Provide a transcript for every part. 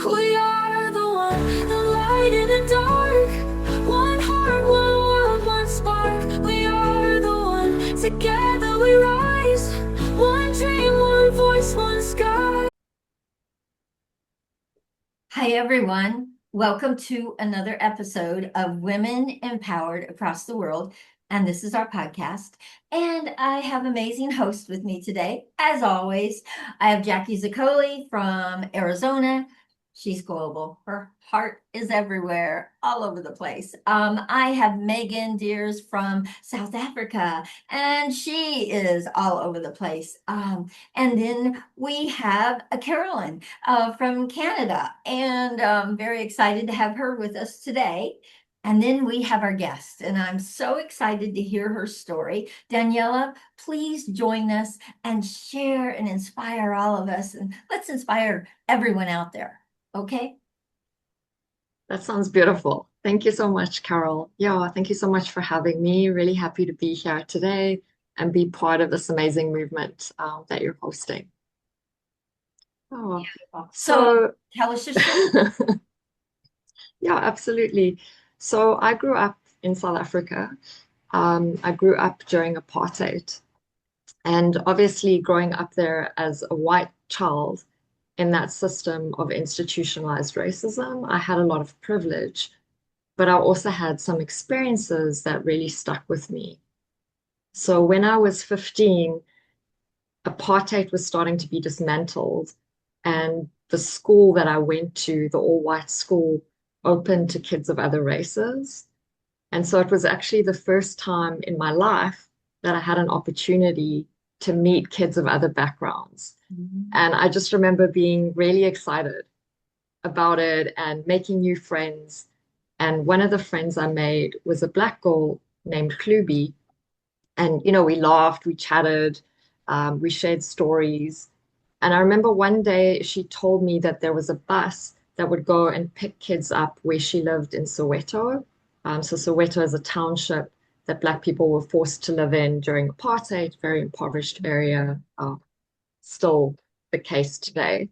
We are the one, the light in the dark. One heart, one world, one spark. We are the one, together we rise. One dream, one voice, one sky. Hi, everyone. Welcome to another episode of Women Empowered Across the World. And this is our podcast. And I have amazing hosts with me today. As always, I have Jackie Zaccoli from Arizona. She's global. Her heart is everywhere, all over the place. I have Megan Deers from South Africa, and she is all over the place. And then we have a Carolyn from Canada, and I'm very excited to have her with us today. And then we have our guest, and I'm so excited to hear her story. Daniela, please join us and share and inspire all of us, and let's inspire everyone out there. Okay? That sounds beautiful. Thank you so much, Carol. Yeah, thank you so much for having me. Really happy to be here today and be part of this amazing movement that you're hosting. Oh, So tell us your story. yeah, absolutely. So I grew up in South Africa. I grew up during apartheid. And obviously, growing up there as a white child in that system of institutionalized racism, I had a lot of privilege, but I also had some experiences that really stuck with me. So when I was 15, apartheid was starting to be dismantled, and the school that I went to, the all-white school, open to kids of other races. And so it was actually the first time in my life that I had an opportunity to meet kids of other backgrounds. And I just remember being really excited about it and making new friends. And one of the friends I made was a black girl named Klubi. And, we laughed, we chatted, we shared stories. And I remember one day she told me that there was a bus that would go and pick kids up where she lived in Soweto. So Soweto is a township that Black people were forced to live in during apartheid, very impoverished area, still the case today.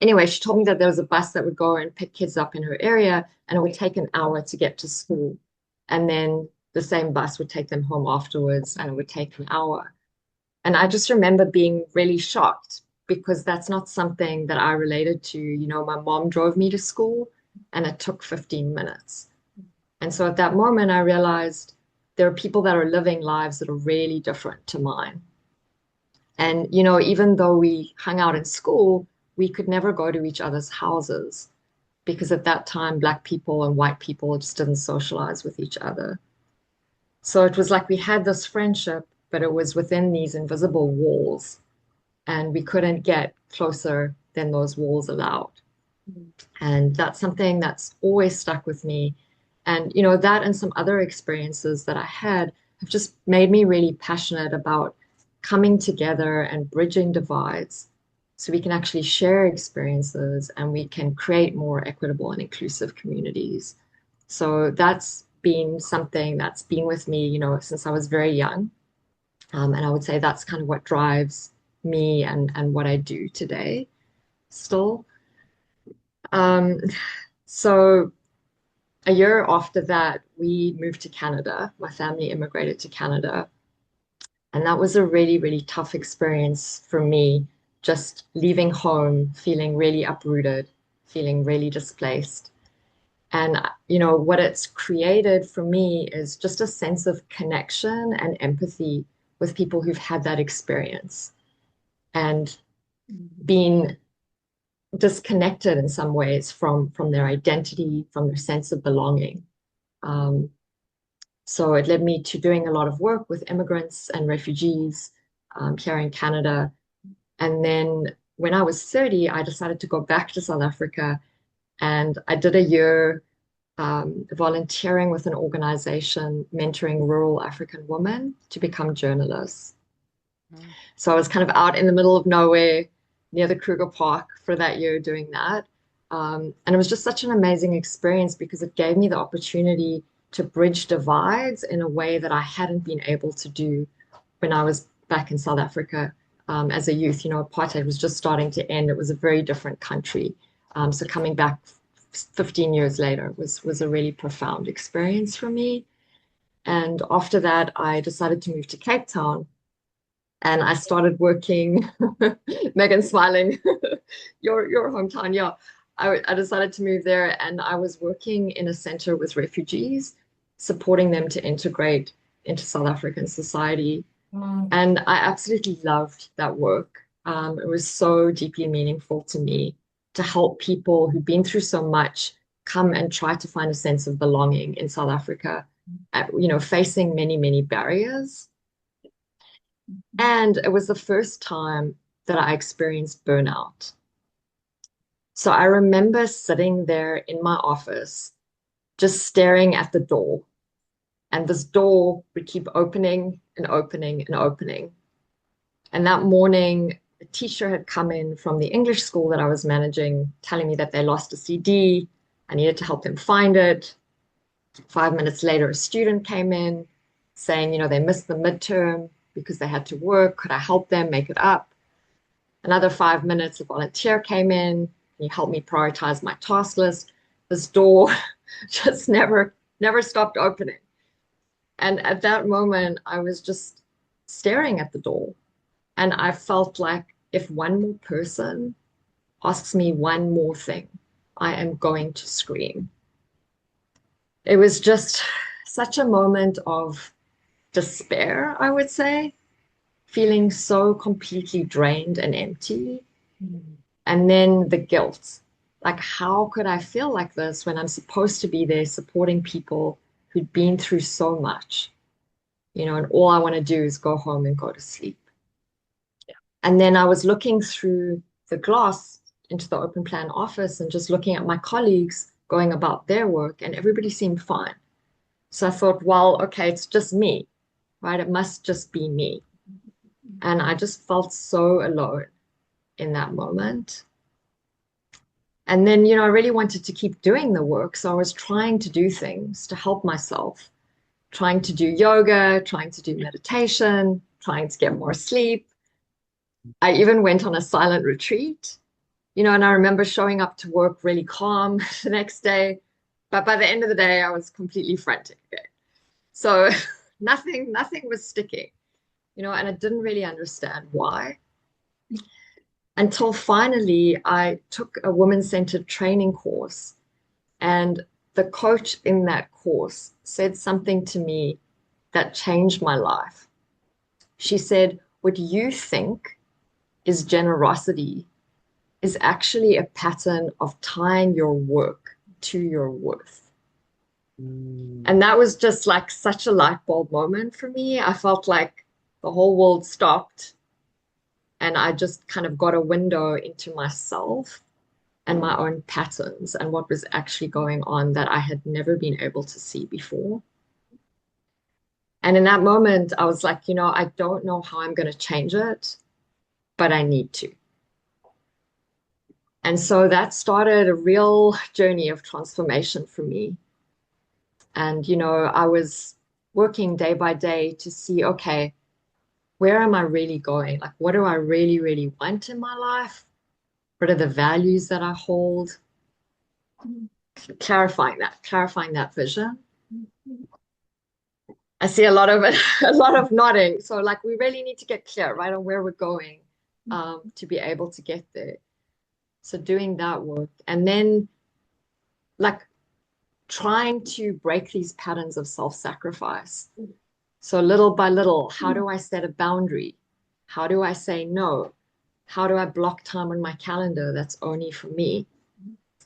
Anyway, she told me that there was a bus that would go and pick kids up in her area, and it would take an hour to get to school. And then the same bus would take them home afterwards, and it would take an hour. And I just remember being really shocked because that's not something that I related to. My mom drove me to school and it took 15 minutes. And so at that moment, I realized there are people that are living lives that are really different to mine. And, even though we hung out in school, we could never go to each other's houses because at that time, Black people and white people just didn't socialize with each other. So it was like we had this friendship, but it was within these invisible walls, and we couldn't get closer than those walls allowed. And that's something that's always stuck with me. And, that and some other experiences that I had have just made me really passionate about coming together and bridging divides so we can actually share experiences and we can create more equitable and inclusive communities. So that's been something that's been with me, since I was very young. And I would say that's kind of what drives me and what I do today still. So a year after that, we moved to Canada. My family immigrated to Canada. And that was a really, really tough experience for me, just leaving home, feeling really uprooted, feeling really displaced. And, what it's created for me is just a sense of connection and empathy with people who've had that experience and being disconnected in some ways from their identity, from their sense of belonging. So it led me to doing a lot of work with immigrants and refugees here in Canada. And then when I was 30, I decided to go back to South Africa, and I did a year volunteering with an organization mentoring rural African women to become journalists. So I was kind of out in the middle of nowhere near the Kruger Park for that year doing that. And it was just such an amazing experience because it gave me the opportunity to bridge divides in a way that I hadn't been able to do when I was back in South Africa. as a youth. Apartheid was just starting to end. It was a very different country. So coming back 15 years later was a really profound experience for me. And after that, I decided to move to Cape Town and I started working. Megan smiling, your hometown. Yeah. I decided to move there and I was working in a center with refugees, supporting them to integrate into South African society. And I absolutely loved that work. It was so deeply meaningful to me to help people who've been through so much come and try to find a sense of belonging in South Africa, facing many, many barriers. And it was the first time that I experienced burnout. So I remember sitting there in my office, just staring at the door. And this door would keep opening and opening and opening. And that morning, a teacher had come in from the English school that I was managing, telling me that they lost a CD. I needed to help them find it. 5 minutes later, a student came in saying, they missed the midterm because they had to work. Could I help them make it up? Another 5 minutes, a volunteer came in. He helped me prioritize my task list. This door just never stopped opening. And at that moment, I was just staring at the door. And I felt like if one more person asks me one more thing, I am going to scream. It was just such a moment of despair, I would say, feeling so completely drained and empty. And then the guilt. Like, how could I feel like this when I'm supposed to be there supporting people who'd been through so much? And all I want to do is go home and go to sleep. Yeah. And then I was looking through the glass into the open plan office and just looking at my colleagues going about their work, and everybody seemed fine. So I thought, well, okay, it's just me, right? It must just be me. And I just felt so alone in that moment. And then, I really wanted to keep doing the work. So I was trying to do things to help myself, trying to do yoga, trying to do meditation, trying to get more sleep. I even went on a silent retreat, and I remember showing up to work really calm the next day. But by the end of the day, I was completely frantic. So nothing was sticking, and I didn't really understand why. Until finally, I took a woman-centered training course, and the coach in that course said something to me that changed my life. She said, what you think is generosity is actually a pattern of tying your work to your worth. And that was just like such a light bulb moment for me. I felt like the whole world stopped and I just kind of got a window into myself and my own patterns and what was actually going on that I had never been able to see before. And in that moment, I was like, I don't know how I'm going to change it, but I need to. And so that started a real journey of transformation for me. And, I was working day by day to see, okay, where am I really going? Like, what do I really, really want in my life? What are the values that I hold? Clarifying that vision. I see a lot of it, a lot of nodding. So like, we really need to get clear, right, on where we're going to be able to get there. So doing that work and then like trying to break these patterns of self-sacrifice. So little by little, how do I set a boundary? How do I say no? How do I block time on my calendar that's only for me?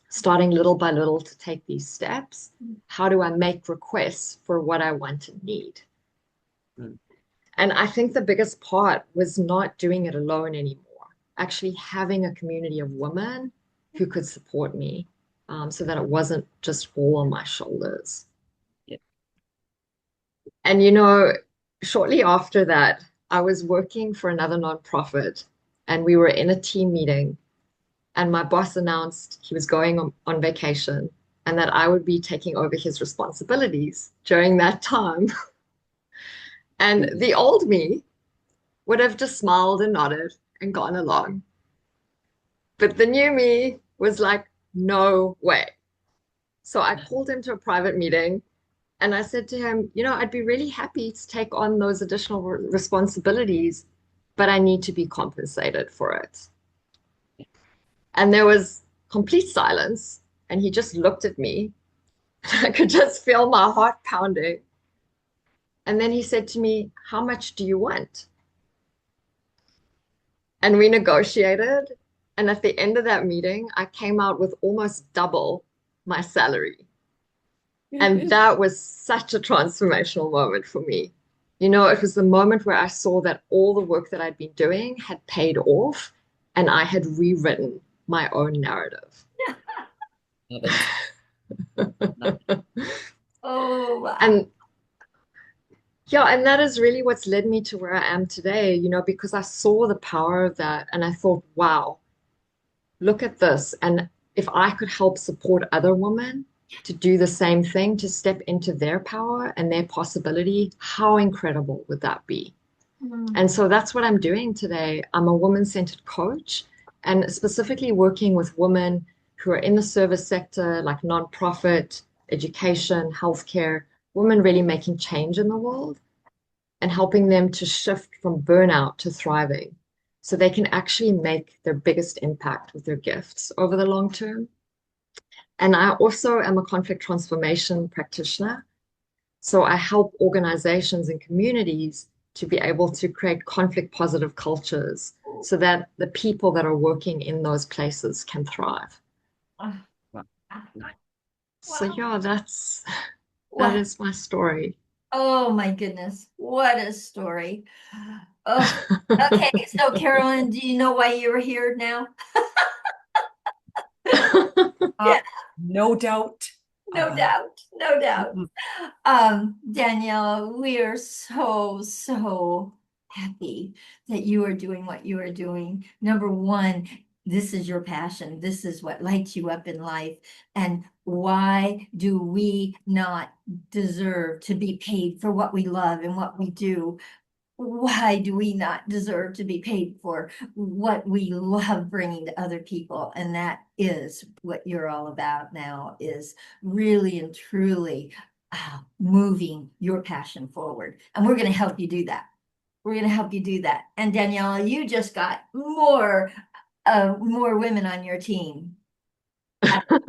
Starting little by little to take these steps. How do I make requests for what I want and need? And I think the biggest part was not doing it alone anymore. Actually having a community of women who could support me so that it wasn't just all on my shoulders. Yeah. And, shortly after that, I was working for another nonprofit and we were in a team meeting and my boss announced he was going on vacation and that I would be taking over his responsibilities during that time. And the old me would have just smiled and nodded and gone along. But the new me was like, no way. So I called him to a private meeting and I said to him, I'd be really happy to take on those additional responsibilities, but I need to be compensated for it. And there was complete silence. And he just looked at me. I could just feel my heart pounding. And then he said to me, how much do you want? And we negotiated. And at the end of that meeting, I came out with almost double my salary. And that was such a transformational moment for me. It was the moment where I saw that all the work that I'd been doing had paid off and I had rewritten my own narrative. Love it. Oh, wow. And yeah, and that is really what's led me to where I am today, because I saw the power of that and I thought, wow, look at this. And if I could help support other women to do the same thing, to step into their power and their possibility, how incredible would that be? And so that's what I'm doing today. I'm a woman-centered coach and specifically working with women who are in the service sector, like nonprofit, education, healthcare, women really making change in the world and helping them to shift from burnout to thriving so they can actually make their biggest impact with their gifts over the long term. And I also am a conflict transformation practitioner. So I help organizations and communities to be able to create conflict positive cultures so that the people that are working in those places can thrive. So yeah, that is my story. Oh my goodness, what a story. Oh, okay, so Carolyn, do you know why you were here now? Yeah. No doubt. No doubt, no doubt. Daniela, we are so happy that you are doing what you are doing. Number one, this is your passion. This is what lights you up in life. And why do we not deserve to be paid for what we love and what we do? Why do we not deserve to be paid for what we love bringing to other people? And that is what you're all about now, is really and truly moving your passion forward. And we're going to help you do that. We're going to help you do that. And Daniela, you just got more women on your team.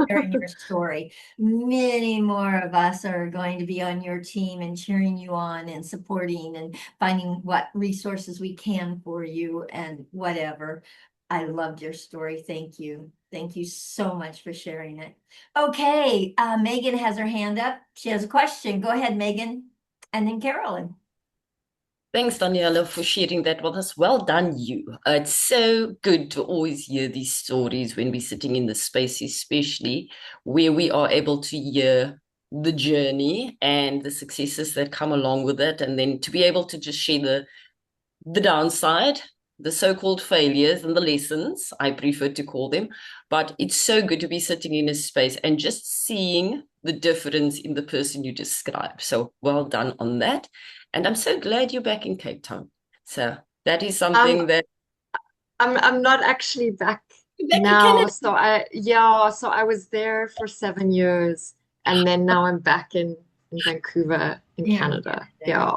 Sharing your story. Many more of us are going to be on your team and cheering you on and supporting and finding what resources we can for you and whatever. I loved your story. Thank you. Thank you so much for sharing it. Okay, Megan has her hand up. She has a question. Go ahead, Megan. And then Carolyn. Thanks, Daniela, for sharing that with us. Well done, you. It's so good to always hear these stories when we're sitting in the space, especially where we are able to hear the journey and the successes that come along with it, and then to be able to just share the downside, the so-called failures and the lessons, I prefer to call them. But it's so good to be sitting in a space and just seeing the difference in the person you describe. So well done on that. And I'm so glad you're back in Cape Town. So that is something that I'm not actually back in now. Canada. So I was there for 7 years and then now I'm back in Vancouver in Canada. Yeah.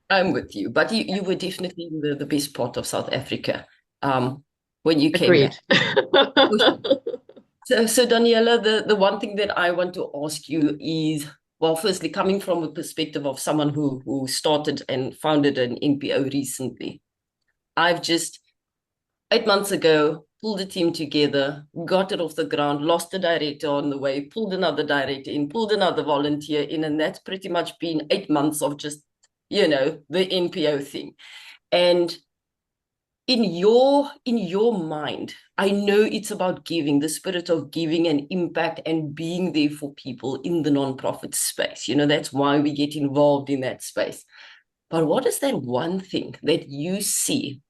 I'm with you, but you were definitely in the best part of South Africa when you came Agreed. back. So Daniela, the one thing that I want to ask you is, well, firstly, coming from a perspective of someone who started and founded an NPO recently, I've just 8 months ago pulled a team together, got it off the ground, lost a director on the way, pulled another director in, pulled another volunteer in, and that's pretty much been 8 months of just, the NPO thing. And in your mind, I know it's about giving, the spirit of giving and impact and being there for people in the nonprofit space. That's why we get involved in that space. But what is that one thing that you see?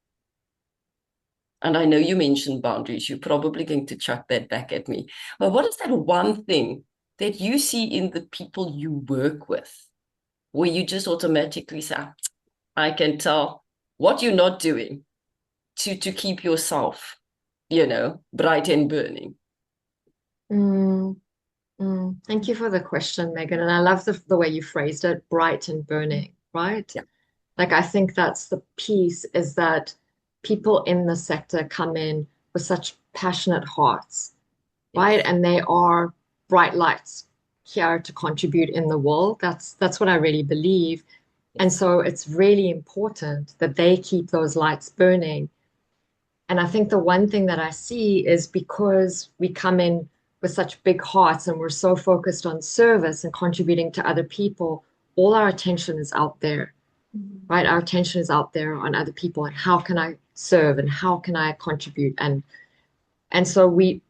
And I know you mentioned boundaries. You're probably going to chuck that back at me. But what is that one thing that you see in the people you work with, where you just automatically say, I can tell what you're not doing to keep yourself, bright and burning. Mm, Thank you for the question, Megan. And I love the way you phrased it, bright and burning, right? Yeah. Like, I think that's the piece, is that people in the sector come in with such passionate hearts, right? Yes. And they are bright lights here to contribute in the world. That's what I really believe. And Yes. so it's really important that they keep those lights burning. And I think the one thing that I see is, because we come in with such big hearts and we're so focused on service and contributing to other people, all our attention is out there, right? Our attention is out there on other people, and how can I serve and how can I contribute? And so we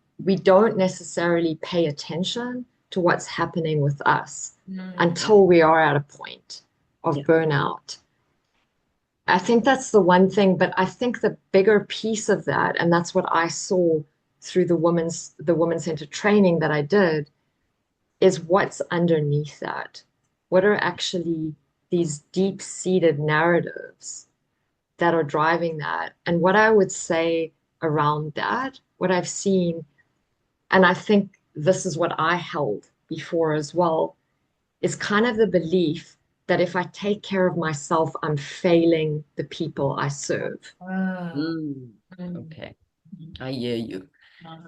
don't necessarily pay attention to what's happening with us until we are at a point of Yeah. burnout. I think that's the one thing, but I think the bigger piece of that, and that's what I saw through the woman-centered training that I did, is what's underneath that. What are actually these deep-seated narratives that are driving that? And what I would say around that, what I've seen, and I think this is what I held before as well, is kind of the belief that if I take care of myself, I'm failing the people I serve. Okay, I hear you.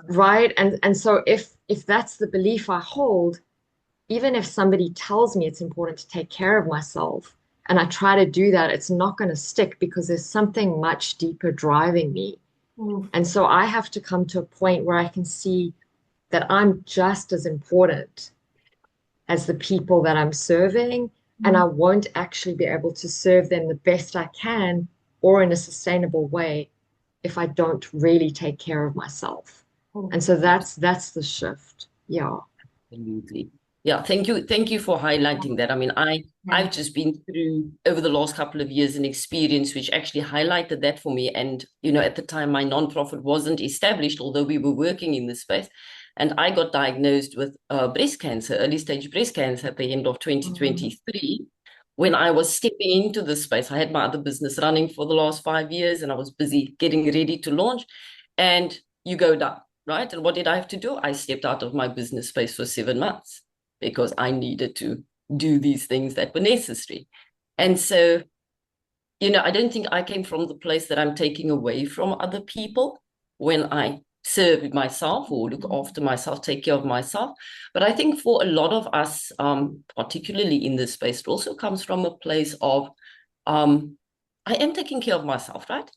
Right? And so if that's the belief I hold, even if somebody tells me it's important to take care of myself and I try to do that, it's not going to stick, because there's something much deeper driving me. And so I have to come to a point where I can see that I'm just as important as the people that I'm serving, and I won't actually be able to serve them the best I can or in a sustainable way if I don't really take care of myself. And so that's the shift. Yeah. Absolutely. Yeah, thank you for highlighting that. I mean, I've just been through, over the last couple of years, an experience which actually highlighted that for me. And, at the time, my nonprofit wasn't established, although we were working in this space. And I got diagnosed with breast cancer, early stage breast cancer, at the end of 2023. When I was stepping into this space, I had my other business running for the last 5 years, and I was busy getting ready to launch. And you go down, right? And what did I have to do? I stepped out of my business space for 7 months, because I needed to do these things that were necessary. And so, I don't think I came from the place that I'm taking away from other people when I serve myself or look after myself, take care of myself. But I think for a lot of us, particularly in this space, it also comes from a place of, I am taking care of myself, right?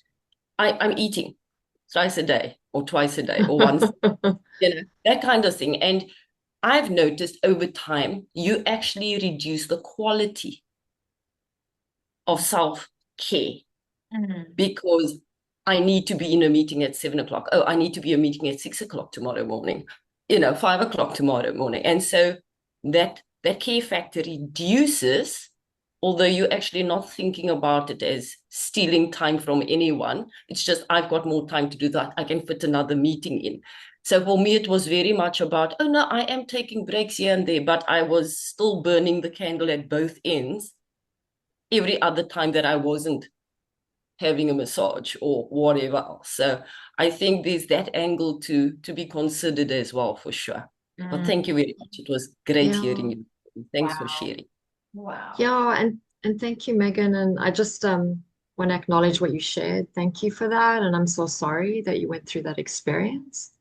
I'm eating thrice a day or twice a day or once, that kind of thing. And I've noticed over time, you actually reduce the quality of self-care, because I need to be in a meeting at 7 o'clock. Oh, I need to be in a meeting at 6 o'clock tomorrow morning, 5 o'clock tomorrow morning. And so that care factor reduces, although you're actually not thinking about it as stealing time from anyone. It's just, I've got more time to do that. I can fit another meeting in. So for me, it was very much about, oh no, I am taking breaks here and there, but I was still burning the candle at both ends every other time that I wasn't having a massage or whatever else. So I think there's that angle to be considered as well, for sure. But thank you very much. It was great Yeah. hearing you. Thanks for sharing. Wow. Yeah, and thank you, Megan. And I just want to acknowledge what you shared. Thank you for that. And I'm so sorry that you went through that experience.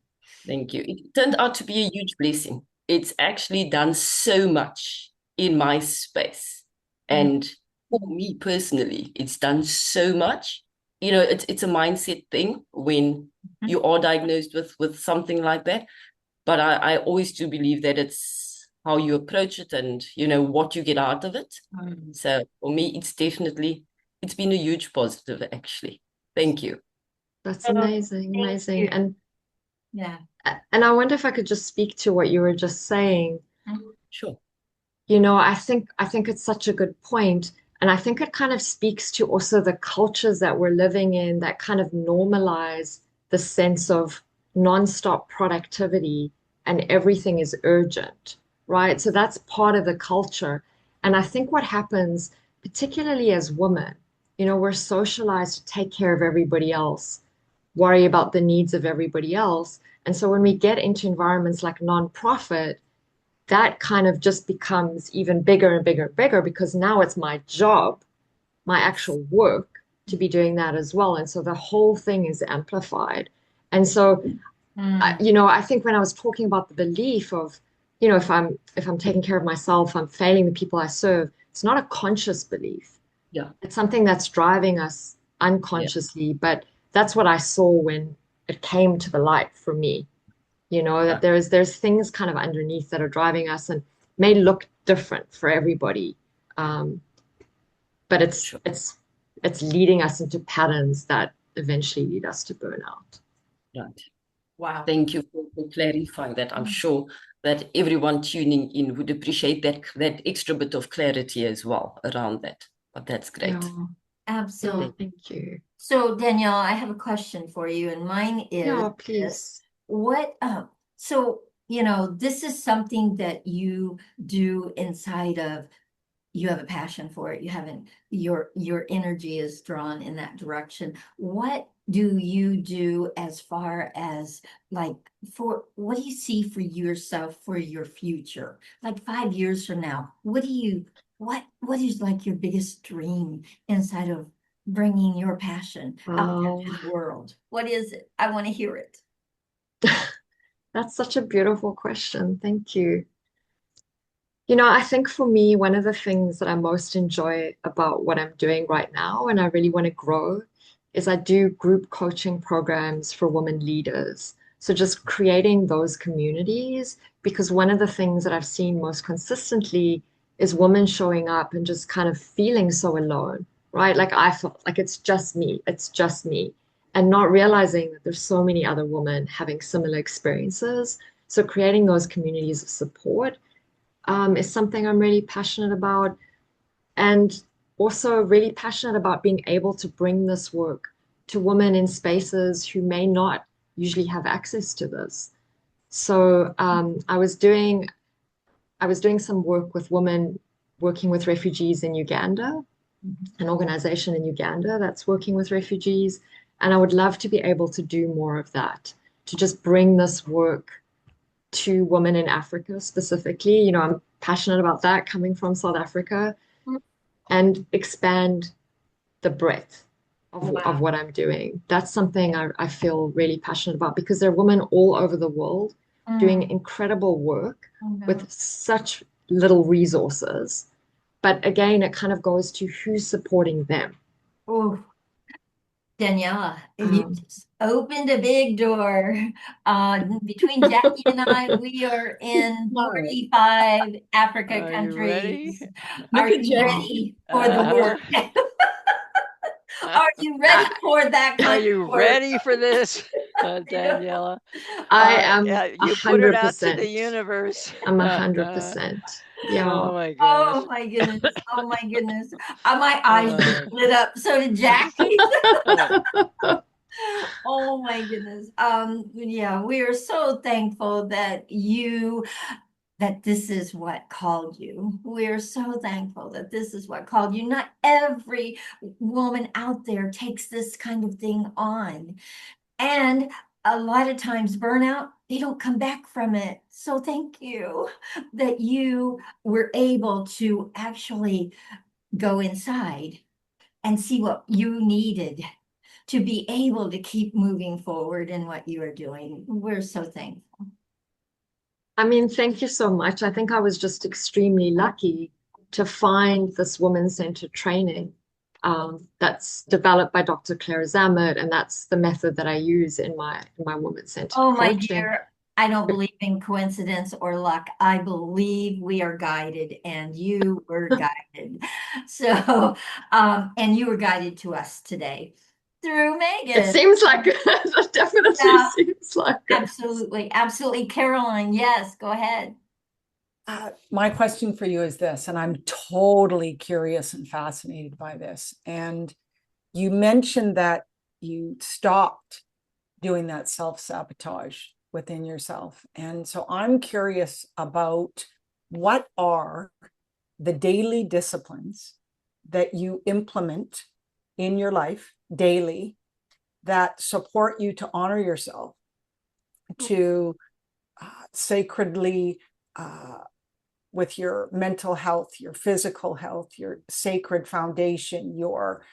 Thank you. It turned out to be a huge blessing. It's actually done so much in my space. And for me personally, it's done so much. It's a mindset thing when you are diagnosed with something like that. But I always do believe that it's how you approach it and, what you get out of it. So for me, it's been a huge positive, actually. Thank you. That's amazing, Thank amazing. you. And Yeah. I wonder if I could just speak to what you were just saying. Sure. I think it's such a good point. And I think it kind of speaks to also the cultures that we're living in that kind of normalize the sense of nonstop productivity and everything is urgent, right? So that's part of the culture. And I think what happens, particularly as women, You know, we're socialized to take care of everybody else, worry about the needs of everybody else. And so when we get into environments like nonprofit, that kind of just becomes even bigger and bigger and bigger because now it's my job, my actual work to be doing that as well. And so the whole thing is amplified. And so, Mm, you know, I think when I was talking about the belief of, you know, if I'm taking care of myself, I'm failing the people I serve, it's not a conscious belief. Yeah. It's something that's driving us Yeah. unconsciously, but that's what I saw when it came to the light for me. You know, that there's things kind of underneath that are driving us and may look different for everybody. Um, but Sure. it's leading us into patterns that eventually lead us to burnout. Right. wow. Thank you for clarifying that. I'm sure that everyone tuning in would appreciate that extra bit of clarity as well around that. But that's great. Yeah. Absolutely. No, thank you. So Danielle, I have a question for you, and mine is Yeah, this. please. What, so, you know, this is something that you do inside of, you have a passion for it. You haven't, your energy is drawn in that direction. What do you do as far as like for what do you see for yourself for your future? Like 5 years from now, what is like your biggest dream inside of bringing your passion out there Wow. to the world? What is it? I want to hear it. That's such a beautiful question. Thank you. You know, I think for me, one of the things that I most enjoy about what I'm doing right now, and I really want to grow, is I do group coaching programs for women leaders. So just creating those communities, because one of the things that I've seen most consistently is women showing up and just kind of feeling so alone, right? Like I felt like it's just me, and not realizing that there's so many other women having similar experiences. So creating those communities of support is something I'm really passionate about. And also really passionate about being able to bring this work to women in spaces who may not usually have access to this. So I was doing some work with women working with refugees in Uganda, an organization in Uganda that's working with refugees. And I would love to be able to do more of that, to just bring this work to women in Africa specifically. You know, I'm passionate about that coming from South Africa and expand the breadth of Wow. what I'm doing. That's something I feel really passionate about because there are women all over the world doing Mm, incredible work oh no. with such little resources. But again, it kind of goes to who's supporting them. Oh, Daniela, you Um, just opened a big door. Between Jackie and I, we are in Wow. 45 Africa Are you ready? countries. Look Are at you wow. Jackie. ready for the Uh-huh. work? Are you ready for that Are kind you of work? ready for this, You know? Daniela? I am Yeah, a you put it hundred out to the percent. universe. I'm a hundred Oh percent. Yeah. my Oh goodness. my goodness. Oh my goodness. My eyes just Uh, lit up. So did Jackie. uh, Oh my goodness. Yeah, we are so thankful that this is what called you. We're so thankful that this is what called you. Not every woman out there takes this kind of thing on. And a lot of times burnout, they don't come back from it. So thank you that you were able to actually go inside and see what you needed to be able to keep moving forward in what you are doing. We're so thankful. I mean, thank you so much. I think I was just extremely lucky to find this woman-centered training that's developed by Dr. Claire Zammit, and that's the method that I use in my woman-centered Oh, my coaching. dear, I don't believe in coincidence or luck. I believe we are guided and you were guided. So, and you were guided to us today through It Megan. seems like it definitely Yeah, seems like it. absolutely. Absolutely. Caroline, yes, go ahead. My question for you is this, and I'm totally curious and fascinated by this. And you mentioned that you stopped doing that self-sabotage within yourself. And so I'm curious about what are the daily disciplines that you implement in your life daily that support you to honor yourself, to sacredly, with your mental health, your physical health, your sacred foundation, your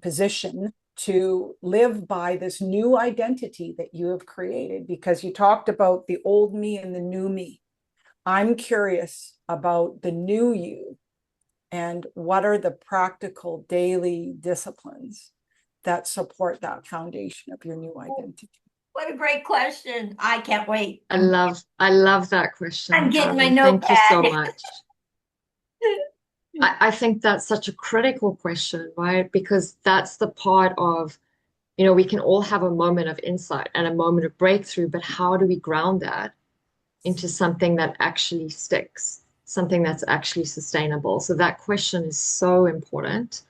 position to live by this new identity that you have created, because you talked about the old me and the new me. I'm curious about the new you, and what are the practical daily disciplines that support that foundation of your new identity? What a great question. I can't wait. I love that question, I'm getting my Carmen. Thank you so notepad. much. I think that's such a critical question, right? Because that's the part of, we can all have a moment of insight and a moment of breakthrough, but how do we ground that into something that actually sticks, something that's actually sustainable? So that question is so important.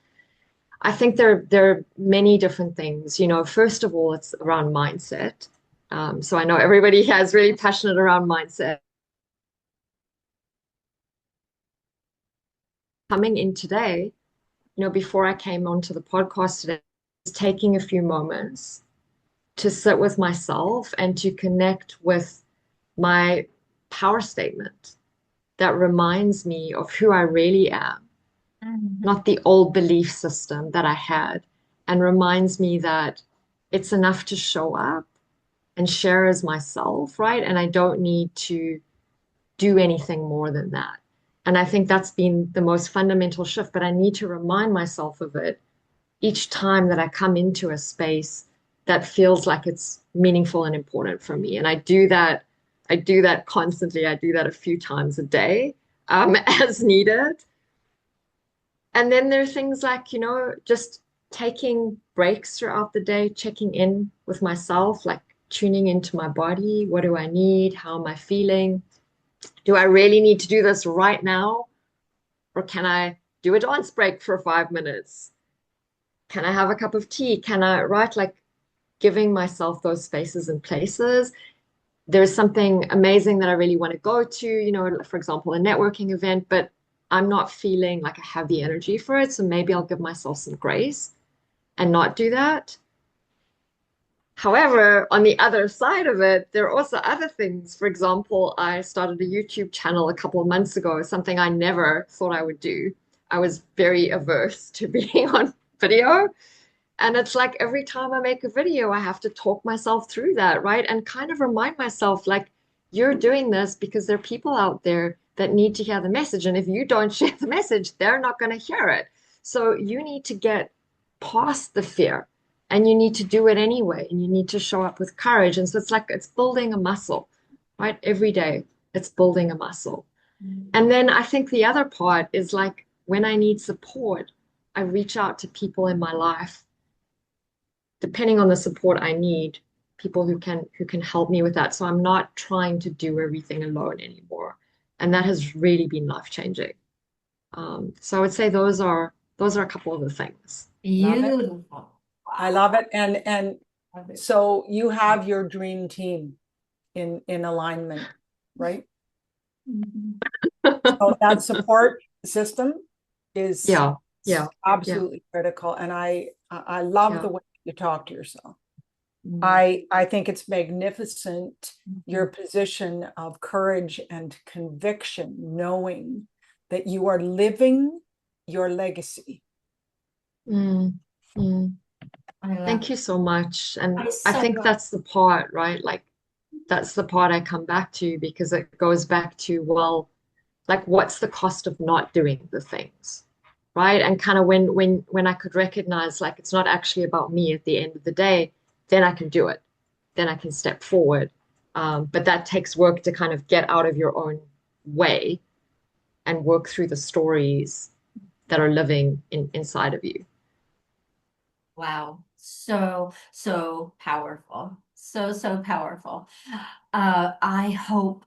I think there are many different things. First of all, it's around mindset. So I know everybody here is really passionate around mindset. Coming in today, before I came onto the podcast today, was taking a few moments to sit with myself and to connect with my power statement that reminds me of who I really am, not the old belief system that I had, and reminds me that it's enough to show up and share as myself, right? And I don't need to do anything more than that. And I think that's been the most fundamental shift, but I need to remind myself of it each time that I come into a space that feels like it's meaningful and important for me. And I do that constantly. I do that a few times a day, as needed. And then there are things like, just taking breaks throughout the day, checking in with myself, like tuning into my body. What do I need? How am I feeling? Do I really need to do this right now? Or can I do a dance break for 5 minutes? Can I have a cup of tea? Like giving myself those spaces and places. There's something amazing that I really want to go to, for example, a networking event, but I'm not feeling like I have the energy for it. So maybe I'll give myself some grace and not do that. However, on the other side of it, there are also other things. For example, I started a YouTube channel a couple of months ago, something I never thought I would do. I was very averse to being on video. And it's like every time I make a video, I have to talk myself through that, right? And kind of remind myself, like, you're doing this because there are people out there that need to hear the message. And if you don't share the message, they're not going to hear it. So you need to get past the fear. And you need to do it anyway, and you need to show up with courage. And so it's like it's building a muscle, right? Every day, it's building a muscle. And then I think the other part is like when I need support, I reach out to people in my life, depending on the support I need, people who can help me with that. So I'm not trying to do everything alone anymore. And that has really been life-changing. So I would say those are a couple of the things. Beautiful. I love it. And so you have your dream team in alignment, right? So that support system is absolutely critical. And I love the way you talk to yourself. I think it's magnificent, your position of courage and conviction, knowing that you are living your legacy. Thank you so much. And I think that's the part, right? Like that's the part I come back to, because it goes back to, well, like what's the cost of not doing the things, right? And kind of when I could recognize like it's not actually about me at the end of the day, then I can do it. Then I can step forward. But that takes work to kind of get out of your own way and work through the stories that are living inside of you. Wow. So powerful. So powerful. I hope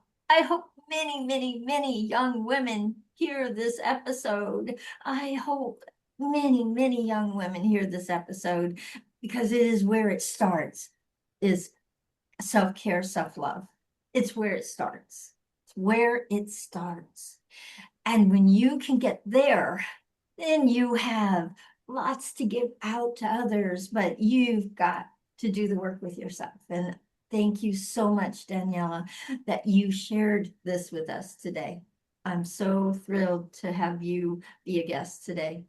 many young women hear this episode. I hope many young women hear this episode, because it is where it starts, is self-care, self-love. It's where it starts. It's where it starts. And when you can get there, then you have lots to give out to others, but you've got to do the work with yourself. And thank you so much, Daniela, that you shared this with us today. I'm so thrilled to have you be a guest today.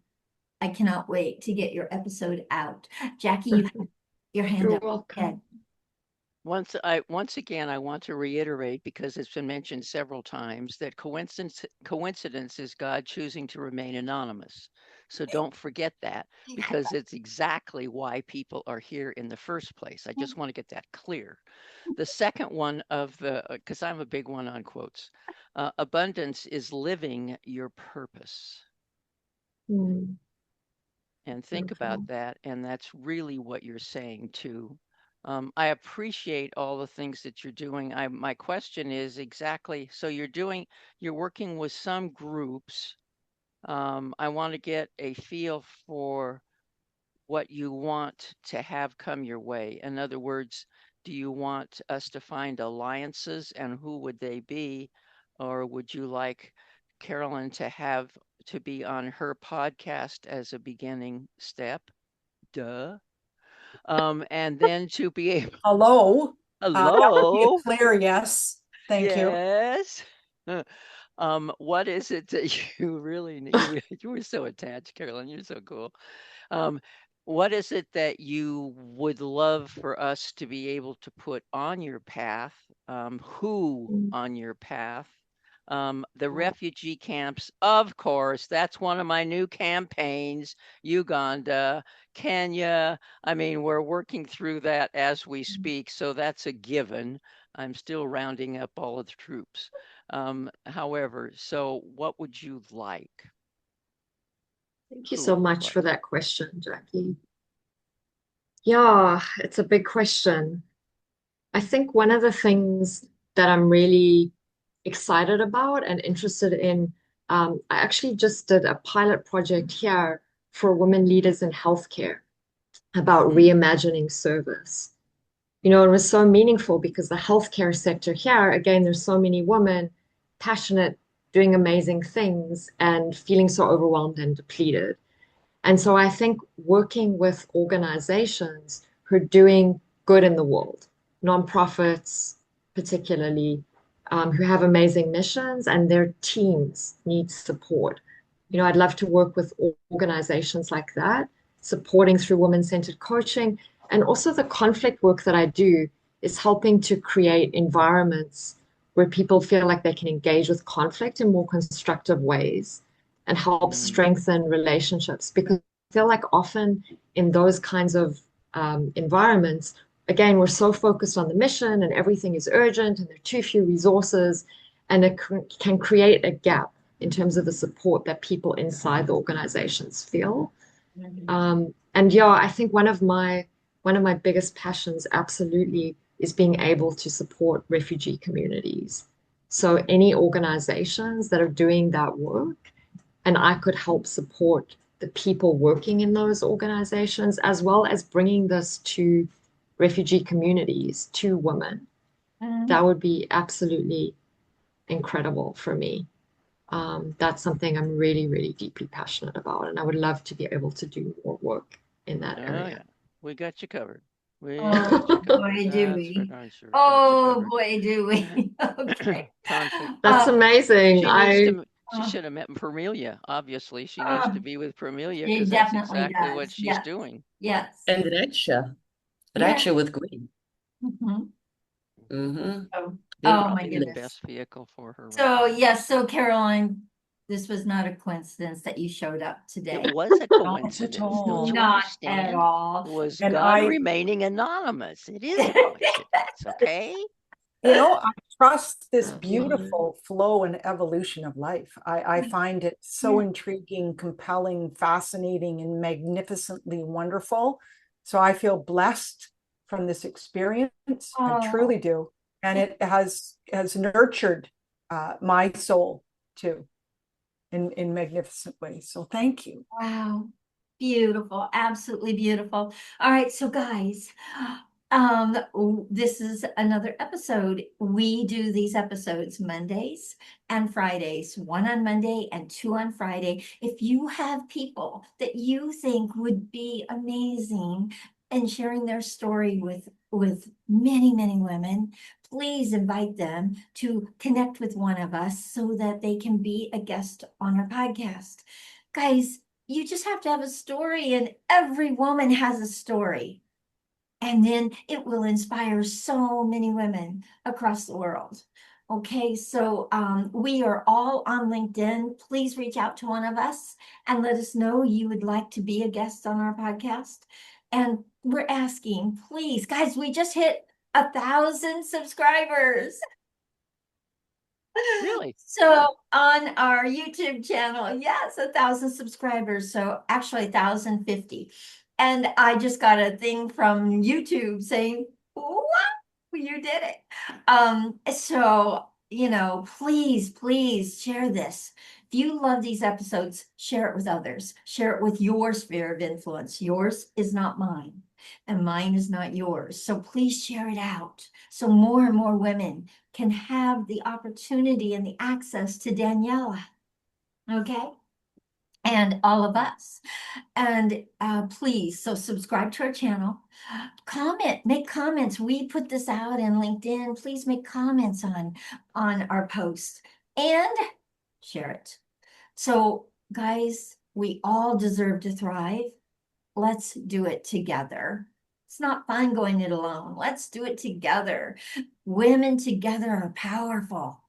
I cannot wait to get your episode out. Jackie, you have your hand You're up. welcome. Once again, I want to reiterate, because it's been mentioned several times, that coincidence is God choosing to remain anonymous. So don't forget that, because it's exactly why people are here in the first place. I just want to get that clear. The second one of the, because I'm a big one on quotes, abundance is living your purpose. Mm, And think about beautiful. that. And that's really what you're saying too. I appreciate all the things that you're doing. My question is exactly, so you're working with some groups. I want to get a feel for what you want to have come your way. In other words, do you want us to find alliances, and who would they be? Or would you like Carolyn to be on her podcast as a beginning step? Duh. And then to be able, Hello. That would be a hello, clear yes. Thank you. yes. What is it that you really need? You were so attached, Carolyn. You're so cool. Um, what is it that you would love for us to be able to put on your path? Who Mm. on your path? The refugee camps, of course, that's one of my new campaigns. Uganda, Kenya. I mean, we're working through that as we speak, so that's a given. I'm still rounding up all of the troops. However, so what would you like? Thank you Who so would you much like? for that question, Jackie. Yeah, it's a big question. I think one of the things that I'm really excited about and interested in, I actually just did a pilot project here for women leaders in healthcare about reimagining service. You know, it was so meaningful because the healthcare sector here, again, there's so many women passionate, doing amazing things, and feeling so overwhelmed and depleted. And so I think working with organizations who are doing good in the world, nonprofits particularly, who have amazing missions and their teams need support. You know, I'd love to work with organizations like that, supporting through women-centered coaching. And also the conflict work that I do is helping to create environments where people feel like they can engage with conflict in more constructive ways and help strengthen relationships, because I feel like often in those kinds of environments, again, we're so focused on the mission and everything is urgent and there are too few resources, and it can create a gap in terms of the support that people inside the organizations feel. And yeah, I think one of my biggest passions absolutely is being able to support refugee communities. So any organizations that are doing that work, and I could help support the people working in those organizations, as well as bringing this to refugee communities, to women. That would be absolutely incredible for me. That's something I'm really, really deeply passionate about, and I would love to be able to do more work in that Oh area. yeah, we got you covered. We Oh, got you covered. boy, do That's for we. darn sure. Got you Oh, covered. boy, do we. Okay. Conflict. That's Uh, amazing. She needs I to. She uh, should have met Permelia. Obviously, she needs uh, to be with Permelia She because that's definitely exactly what does. she's Yes. doing. Yes. And Raksha. Yes. Raksha with Gwen. Mhm. Mm-hmm. Oh, They're oh my Probably the goodness. fabulous. best vehicle for her right So, now. yes, so Caroline, this was not a coincidence that you showed up It today. was a Not at coincidence. all. Don't you Not at understand? all. It was And God remaining anonymous. It is a coincidence, okay? I trust this love beautiful flow and evolution of life. I find it so intriguing, compelling, fascinating, and magnificently wonderful. So I feel blessed from this experience. I truly Oh, do. And it has nurtured my soul too in magnificent ways. So thank you. wow. Beautiful. Absolutely beautiful. All right. So, guys, This is another episode. We do these episodes Mondays and Fridays, one on Monday and two on Friday. If you have people that you think would be amazing in sharing their story with many, many women, please invite them to connect with one of us so that they can be a guest on our podcast. Guys, you just have to have a story, and every woman has a story. And then it will inspire so many women across the world. Okay, so we are all on LinkedIn. Please reach out to one of us and let us know you would like to be a guest on our podcast. And we're asking, please, guys, we just hit 1,000 subscribers. Really? So on our YouTube channel, yes, 1,000 subscribers. So actually 1,050. And I just got a thing from YouTube saying, wow, you did it. So, please, please share this. If you love these episodes, share it with others. Share it with your sphere of influence. Yours is not mine, and mine is not yours. So please share it out so more and more women can have the opportunity and the access to Daniela. Okay? And all of us. And please, so subscribe to our channel. Comment, make comments. We put this out in LinkedIn. Please make comments on our posts and share it. So, guys, we all deserve to thrive. Let's do it together. It's not fun going it alone. Let's do it together. Women together are powerful,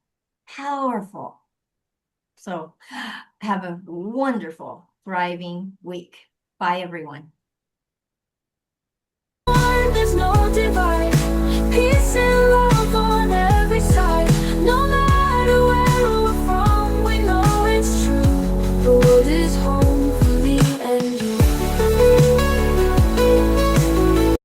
powerful. So have a wonderful, thriving week. Bye, everyone.